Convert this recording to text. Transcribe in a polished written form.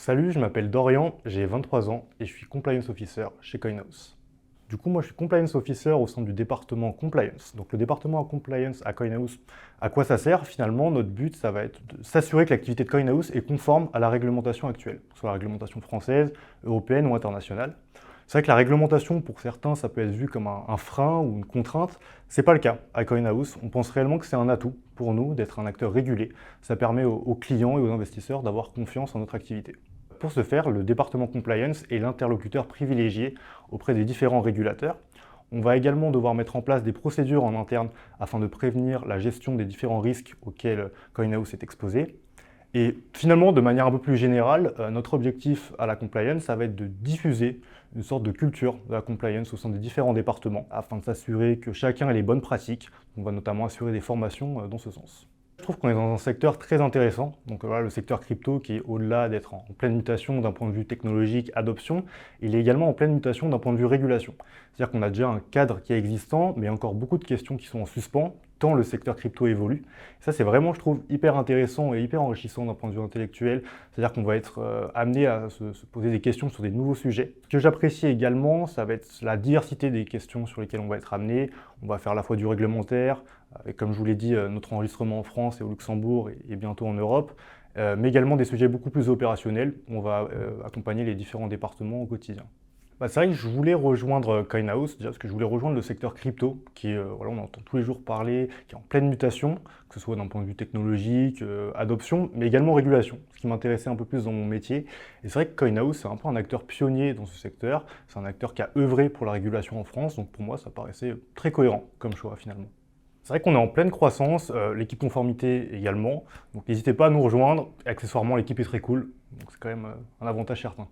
Salut, je m'appelle Dorian, j'ai 23 ans et je suis Compliance Officer chez CoinHouse. Du coup, moi je suis Compliance Officer au sein du département Compliance. Donc le département Compliance à CoinHouse, à quoi ça sert? Finalement, notre but, ça va être de s'assurer que l'activité de CoinHouse est conforme à la réglementation actuelle, que ce soit la réglementation française, européenne ou internationale. C'est vrai que la réglementation, pour certains, ça peut être vu comme un frein ou une contrainte. C'est pas le cas à CoinHouse. On pense réellement que c'est un atout pour nous d'être un acteur régulé. Ça permet aux clients et aux investisseurs d'avoir confiance en notre activité. Pour ce faire, le département compliance est l'interlocuteur privilégié auprès des différents régulateurs. On va également devoir mettre en place des procédures en interne afin de prévenir la gestion des différents risques auxquels CoinHouse est exposé. Et finalement, de manière un peu plus générale, notre objectif à la compliance, ça va être de diffuser une sorte de culture de la compliance au sein des différents départements afin de s'assurer que chacun ait les bonnes pratiques. On va notamment assurer des formations dans ce sens. Je trouve qu'on est dans un secteur très intéressant, donc voilà, le secteur crypto qui est au-delà d'être en pleine mutation d'un point de vue technologique, adoption, il est également en pleine mutation d'un point de vue régulation. C'est-à-dire qu'on a déjà un cadre qui est existant, mais il y a encore beaucoup de questions qui sont en suspens, tant le secteur crypto évolue. Ça, c'est vraiment, je trouve, hyper intéressant et hyper enrichissant d'un point de vue intellectuel. C'est-à-dire qu'on va être amené à se poser des questions sur des nouveaux sujets. Ce que j'apprécie également, ça va être la diversité des questions sur lesquelles on va être amené. On va faire à la fois du réglementaire, avec, comme je vous l'ai dit, notre enregistrement en France et au Luxembourg et bientôt en Europe, mais également des sujets beaucoup plus opérationnels. On va accompagner les différents départements au quotidien. C'est vrai que je voulais rejoindre CoinHouse, déjà parce que je voulais rejoindre le secteur crypto, qui est, voilà, on entend tous les jours parler, qui est en pleine mutation, que ce soit d'un point de vue technologique, adoption, mais également régulation, ce qui m'intéressait un peu plus dans mon métier. Et c'est vrai que CoinHouse, c'est un peu un acteur pionnier dans ce secteur, c'est un acteur qui a œuvré pour la régulation en France, donc pour moi, ça paraissait très cohérent comme choix finalement. C'est vrai qu'on est en pleine croissance, l'équipe conformité également, donc n'hésitez pas à nous rejoindre, et accessoirement l'équipe est très cool, donc c'est quand même un avantage certain.